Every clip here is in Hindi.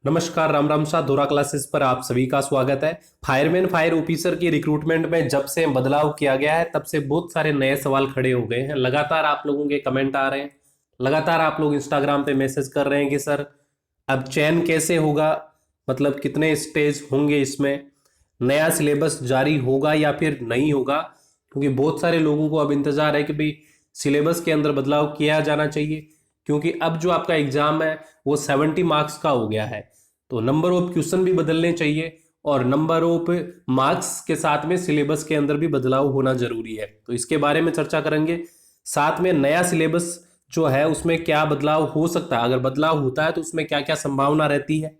नमस्कार, राम राम सा धोरा क्लासेस पर आप सभी का स्वागत है। फायरमैन फायर ऑफिसर की रिक्रूटमेंट में जब से बदलाव किया गया है तब से बहुत सारे नए सवाल खड़े हो गए हैं। लगातार आप लोगों के कमेंट आ रहे हैं, लगातार आप लोग इंस्टाग्राम पे मैसेज कर रहे हैं कि सर अब चयन कैसे होगा, मतलब कितने स्टेज होंगे, इसमें नया सिलेबस जारी होगा या फिर नहीं होगा। क्योंकि बहुत सारे लोगों को अब इंतजार है कि भाई सिलेबस के अंदर बदलाव किया जाना चाहिए, क्योंकि अब जो आपका एग्जाम है वो 70 मार्क्स का हो गया है। तो नंबर ऑफ क्वेश्चन भी बदलने चाहिए और नंबर ऑफ मार्क्स के साथ में सिलेबस के अंदर भी बदलाव होना जरूरी है। तो इसके बारे में चर्चा करेंगे। साथ में नया सिलेबस जो है उसमें क्या बदलाव हो सकता है, अगर बदलाव होता है तो उसमें क्या क्या संभावना रहती है।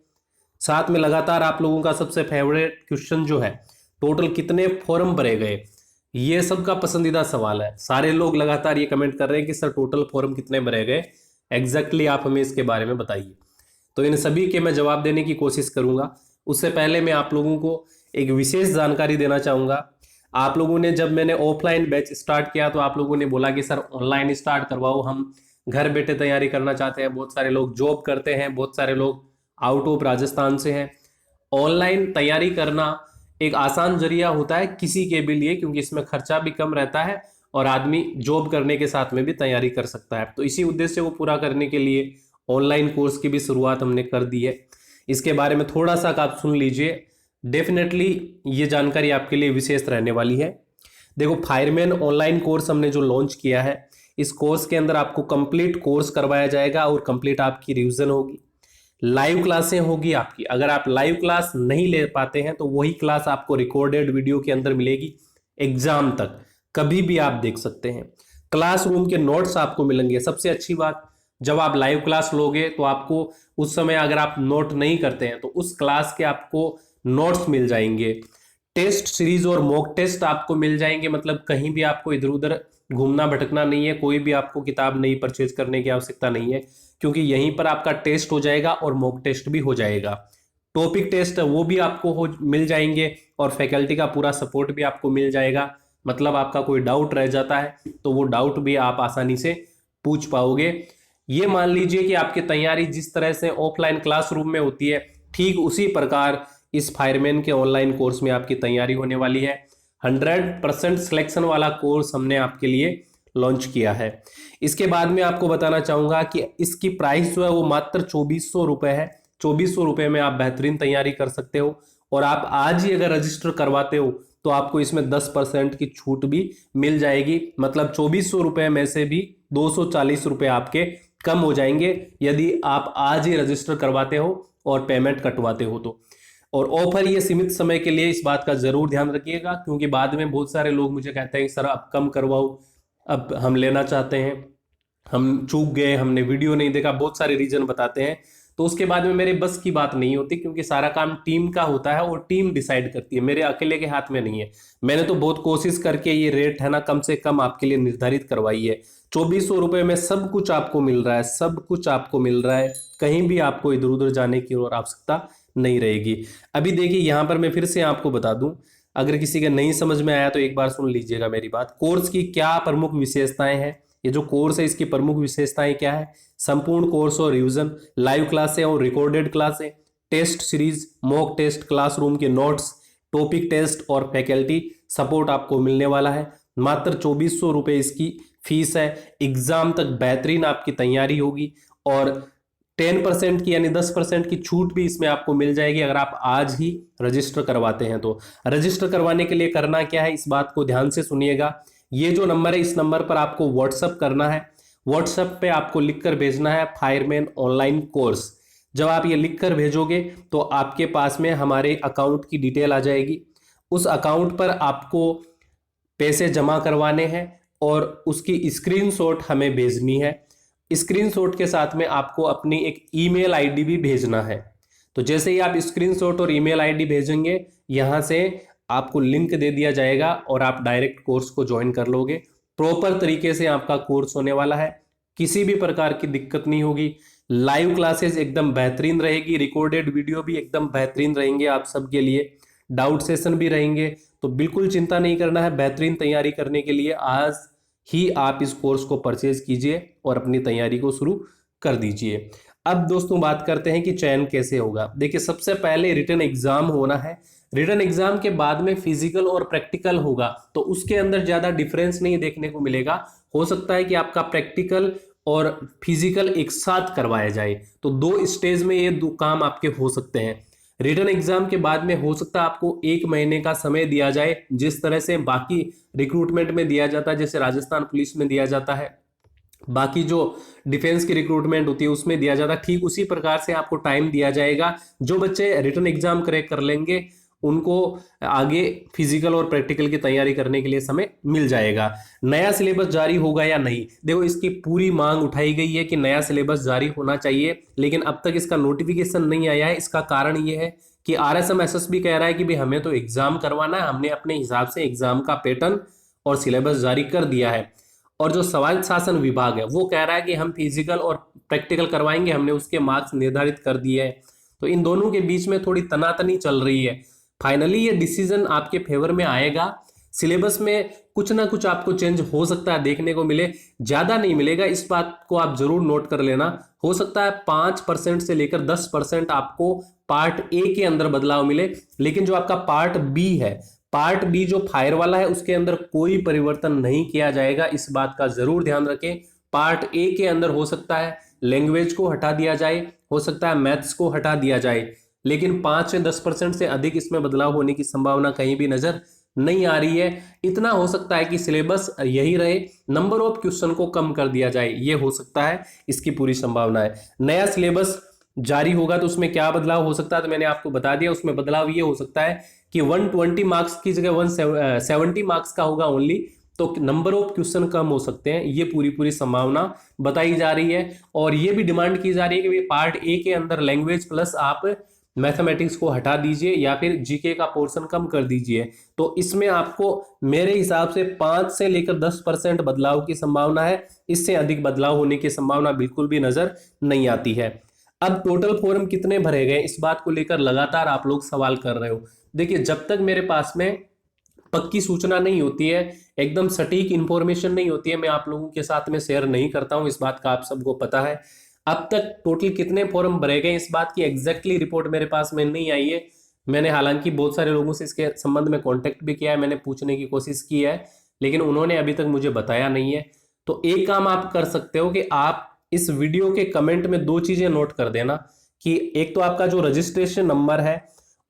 साथ में लगातार आप लोगों का सबसे फेवरेट क्वेश्चन जो है, टोटल कितने फॉर्म भरे गए, ये सबका पसंदीदा सवाल है। सारे लोग लगातार ये कमेंट कर रहे हैं कि सर टोटल फॉर्म कितने भरे गए, एग्जैक्टली आप हमें इसके बारे में बताइए। तो इन सभी के मैं जवाब देने की कोशिश करूंगा। उससे पहले मैं आप लोगों को एक विशेष जानकारी देना चाहूंगा। आप लोगों ने जब मैंने ऑफलाइन बैच स्टार्ट किया तो आप लोगों ने बोला कि सर ऑनलाइन स्टार्ट करवाओ, हम घर बैठे तैयारी करना चाहते हैं। बहुत सारे लोग जॉब करते हैं, बहुत सारे लोग आउट ऑफ राजस्थान से हैं। ऑनलाइन तैयारी करना एक आसान जरिया होता है किसी के भी लिए, क्योंकि इसमें खर्चा भी कम रहता है और आदमी जॉब करने के साथ में भी तैयारी कर सकता है। तो इसी उद्देश्य को पूरा करने के लिए ऑनलाइन कोर्स की भी शुरुआत हमने कर दी है। इसके बारे में थोड़ा सा आप सुन लीजिए, डेफिनेटली ये जानकारी आपके लिए विशेष रहने वाली है। देखो, फायरमैन ऑनलाइन कोर्स हमने जो लॉन्च किया है, इस कोर्स के अंदर आपको कंप्लीट कोर्स करवाया जाएगा और कंप्लीट आपकी रिवीजन होगी, लाइव क्लासें होगी आपकी। अगर आप लाइव क्लास नहीं ले पाते हैं तो वही क्लास आपको रिकॉर्डेड वीडियो के अंदर मिलेगी। एग्जाम तक कभी भी आप देख सकते हैं। क्लासरूम के नोट्स आपको मिलेंगे। सबसे अच्छी बात, जब आप लाइव क्लास लोगे तो आपको उस समय अगर आप नोट नहीं करते हैं तो उस क्लास के आपको नोट्स मिल जाएंगे। टेस्ट सीरीज और मॉक टेस्ट आपको मिल जाएंगे, मतलब कहीं भी आपको इधर उधर घूमना भटकना नहीं है, कोई भी आपको किताब नहीं परचेज करने की आवश्यकता नहीं है, क्योंकि यहीं पर आपका टेस्ट हो जाएगा और मॉक टेस्ट भी हो जाएगा। टॉपिक टेस्ट वो भी आपको मिल जाएंगे और फैकल्टी का पूरा सपोर्ट भी आपको मिल जाएगा। मतलब आपका कोई डाउट रह जाता है तो वो डाउट भी आप आसानी से पूछ पाओगे। ये मान लीजिए कि आपकी तैयारी जिस तरह से ऑफलाइन क्लासरूम में होती है, ठीक उसी प्रकार इस फायरमैन के ऑनलाइन कोर्स में आपकी तैयारी होने वाली है। 100% सिलेक्शन वाला कोर्स हमने आपके लिए लॉन्च किया है। इसके बाद में आपको बताना चाहूंगा कि इसकी प्राइस जो है वो मात्र 2400 रुपए है। 2400 रुपए में आप बेहतरीन तैयारी कर सकते हो और आप आज ही अगर रजिस्टर करवाते हो तो आपको इसमें 10% की छूट भी मिल जाएगी। मतलब 2400 रुपए में से भी 240 रुपए आपके कम हो जाएंगे यदि आप आज ही रजिस्टर करवाते हो और पेमेंट कटवाते हो तो। और ऑफर ये सीमित समय के लिए, इस बात का जरूर ध्यान रखिएगा, क्योंकि बाद में बहुत सारे लोग मुझे कहते हैं सर अब कम करवाओ, अब हम लेना चाहते हैं, हम चूक गए, हमने वीडियो नहीं देखा, बहुत सारे रीजन बताते हैं। तो उसके बाद में मेरे बस की बात नहीं होती, क्योंकि सारा काम टीम का होता है और टीम डिसाइड करती है, मेरे अकेले के हाथ में नहीं है। मैंने तो बहुत कोशिश करके ये रेट है ना कम से कम आपके लिए निर्धारित करवाई है। 2400 रुपए में सब कुछ आपको मिल रहा है, सब कुछ आपको मिल रहा है। कहीं भी आपको इधर उधर जाने की और आवश्यकता नहीं रहेगी। अभी देखिए यहाँ पर मैं फिर से आपको बता दूं, अगर किसी का नहीं समझ में आया तो एक बार सुन लीजिएगा मेरी बात। कोर्स की क्या प्रमुख विशेषताएं हैं, ये जो कोर्स है इसकी प्रमुख विशेषताएं क्या है। संपूर्ण कोर्स और रिवीजन, लाइव क्लासें और रिकॉर्डेड क्लासें, test series, mock test, classroom के नोट्स, टॉपिक टेस्ट और फैकल्टी सपोर्ट आपको मिलने वाला है। मात्र 2400 रुपए इसकी फीस है। एग्जाम तक बेहतरीन आपकी तैयारी होगी और 10% की यानी 10% की छूट भी इसमें आपको मिल जाएगी अगर आप आज ही रजिस्टर करवाते हैं तो। रजिस्टर करवाने के लिए करना क्या है, इस बात को ध्यान से सुनिएगा। ये जो नंबर है इस नंबर पर आपको व्हाट्सअप करना है। व्हाट्सएप पे आपको लिखकर भेजना है फायरमैन ऑनलाइन कोर्स। जब आप ये लिखकर भेजोगे तो आपके पास में हमारे अकाउंट की डिटेल आ जाएगी। उस अकाउंट पर आपको पैसे जमा करवाने हैं और उसकी स्क्रीनशॉट हमें भेजनी है। स्क्रीनशॉट के साथ में आपको अपनी एक ईमेल आईडी भी भेजना है। तो जैसे ही आप स्क्रीनशॉट और ईमेल आईडी भेजेंगे, यहां से आपको लिंक दे दिया जाएगा और आप डायरेक्ट कोर्स को ज्वाइन कर लोगे। प्रॉपर तरीके से आपका कोर्स होने वाला है, किसी भी प्रकार की दिक्कत नहीं होगी। लाइव क्लासेस एकदम बेहतरीन रहेगी, रिकॉर्डेड वीडियो भी एकदम बेहतरीन रहेंगे आप सबके लिए, डाउट सेशन भी रहेंगे। तो बिल्कुल चिंता नहीं करना है। बेहतरीन तैयारी करने के लिए आज ही आप इस कोर्स को परचेज कीजिए और अपनी तैयारी को शुरू कर दीजिए। अब दोस्तों बात करते हैं कि चयन कैसे होगा। देखिए सबसे पहले रिटन एग्जाम होना है, रिटन एग्जाम के बाद में फिजिकल और प्रैक्टिकल होगा, तो उसके अंदर ज्यादा डिफरेंस नहीं देखने को मिलेगा। हो सकता है कि आपका प्रैक्टिकल और फिजिकल एक साथ करवाया जाए, तो 2 स्टेज में ये 2 काम आपके हो सकते हैं। रिटन एग्जाम के बाद में हो सकता है आपको 1 महीने का समय दिया जाए, जिस तरह से बाकी रिक्रूटमेंट में दिया जाता है, जैसे राजस्थान पुलिस में दिया जाता है, बाकी जो डिफेंस की रिक्रूटमेंट होती है उसमें दिया जाता है, ठीक उसी प्रकार से आपको टाइम दिया जाएगा। जो बच्चे रिटन एग्जाम क्रैक कर लेंगे उनको आगे फिजिकल और प्रैक्टिकल की तैयारी करने के लिए समय मिल जाएगा। नया सिलेबस जारी होगा या नहीं, देखो इसकी पूरी मांग उठाई गई है कि नया सिलेबस जारी होना चाहिए, लेकिन अब तक इसका नोटिफिकेशन नहीं आया है। इसका कारण ये है कि आरएसएम एसएसबी कह रहा है कि भाई हमें तो एग्जाम करवाना है, हमने अपने हिसाब से एग्जाम का पैटर्न और सिलेबस जारी कर दिया है। और जो स्वायत्त शासन विभाग है वो कह रहा है कि हम फिजिकल और प्रैक्टिकल करवाएंगे, हमने उसके मार्क्स निर्धारित कर दिए हैं। तो इन दोनों के बीच में थोड़ी तनातनी चल रही है। फाइनली ये डिसीजन आपके फेवर में आएगा। सिलेबस में कुछ ना कुछ आपको चेंज हो सकता है देखने को मिले, ज्यादा नहीं मिलेगा, इस बात को आप जरूर नोट कर लेना। हो सकता है 5% से लेकर 10% आपको पार्ट ए के अंदर बदलाव मिले, लेकिन जो आपका पार्ट बी है, पार्ट बी जो फायर वाला है, उसके अंदर कोई परिवर्तन नहीं किया जाएगा, इस बात का जरूर ध्यान रखें। पार्ट ए के अंदर हो सकता है लैंग्वेज को हटा दिया जाए, हो सकता है मैथ्स को हटा दिया जाए, लेकिन 5 से 10% से अधिक इसमें बदलाव होने की संभावना कहीं भी नजर नहीं आ रही है। इतना हो सकता है कि सिलेबस यही रहे, नंबर ऑफ क्वेश्चन को कम कर दिया जाए, ये हो सकता है, इसकी पूरी संभावना है। नया सिलेबस जारी होगा तो उसमें क्या बदलाव हो सकता है, तो मैंने आपको बता दिया। उसमें बदलाव ये हो सकता है कि 120 मार्क्स की जगह 170 मार्क्स का होगा ओनली, तो नंबर ऑफ क्वेश्चन कम हो सकते हैं, ये पूरी संभावना बताई जा रही है। और ये भी डिमांड की जा रही है कि पार्ट ए के अंदर लैंग्वेज प्लस आप मैथमेटिक्स को हटा दीजिए या फिर जीके का पोर्शन कम कर दीजिए। तो इसमें आपको मेरे हिसाब से 5 से लेकर 10% बदलाव की संभावना है, इससे अधिक बदलाव होने की संभावना बिल्कुल भी नजर नहीं आती है। अब टोटल फॉर्म कितने भरे गए, इस बात को लेकर लगातार आप लोग सवाल कर रहे हो। देखिए जब तक मेरे पास में पक्की सूचना नहीं होती है, एकदम सटीक इंफॉर्मेशन नहीं होती है, मैं आप लोगों के साथ में शेयर नहीं करता हूं, इस बात का आप सबको पता है। अब तक टोटल कितने फॉर्म भरे गए इस बात की एग्जैक्टली रिपोर्ट मेरे पास में नहीं आई है। मैंने हालांकि बहुत सारे लोगों से इसके संबंध में कांटेक्ट भी किया है, मैंने पूछने की कोशिश की है, लेकिन उन्होंने अभी तक मुझे बताया नहीं है। तो एक काम आप कर सकते हो कि आप इस वीडियो के कमेंट में 2 चीजें नोट कर देना, कि एक तो आपका जो रजिस्ट्रेशन नंबर है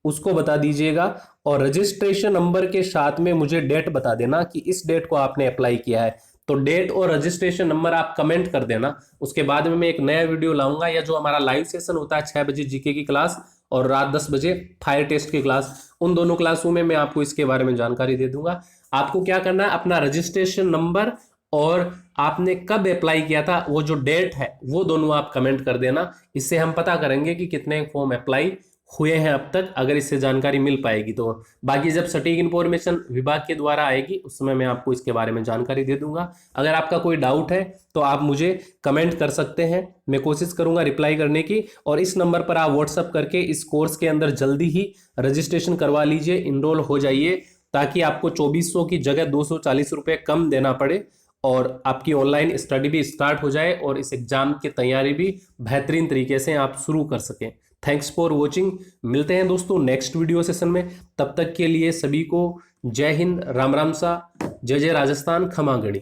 उसको बता दीजिएगा, और रजिस्ट्रेशन नंबर के साथ में मुझे डेट बता देना कि इस डेट को आपने अप्लाई किया है। तो डेट और रजिस्ट्रेशन नंबर आप कमेंट कर देना। उसके बाद में मैं एक नया वीडियो लाऊंगा, या जो हमारा लाइव सेशन होता है 6 बजे जीके की क्लास और रात 10 बजे फायर टेस्ट की क्लास, उन दोनों क्लासों में मैं आपको इसके बारे में जानकारी दे दूंगा। आपको क्या करना है, अपना रजिस्ट्रेशन नंबर और आपने कब अप्लाई किया था वो जो डेट है वो दोनों आप कमेंट कर देना। इससे हम पता करेंगे कि कितने फॉर्म अप्लाई हुए हैं अब तक, अगर इससे जानकारी मिल पाएगी तो। बाकी जब सटीक इंफॉर्मेशन विभाग के द्वारा आएगी उस समय मैं आपको इसके बारे में जानकारी दे दूंगा। अगर आपका कोई डाउट है तो आप मुझे कमेंट कर सकते हैं, मैं कोशिश करूंगा रिप्लाई करने की। और इस नंबर पर आप व्हाट्सअप करके इस कोर्स के अंदर जल्दी ही रजिस्ट्रेशन करवा लीजिए, इनरोल हो जाइए, ताकि आपको 2400 की जगह 240 रुपये कम देना पड़े और आपकी ऑनलाइन स्टडी भी स्टार्ट हो जाए और इस एग्जाम की तैयारी भी बेहतरीन तरीके से आप शुरू कर सकें। Thanks for watching. मिलते हैं दोस्तों नेक्स्ट वीडियो सेशन में, तब तक के लिए सभी को जय हिंद, राम राम सा, जय जय राजस्थान, खमा गढ़ी।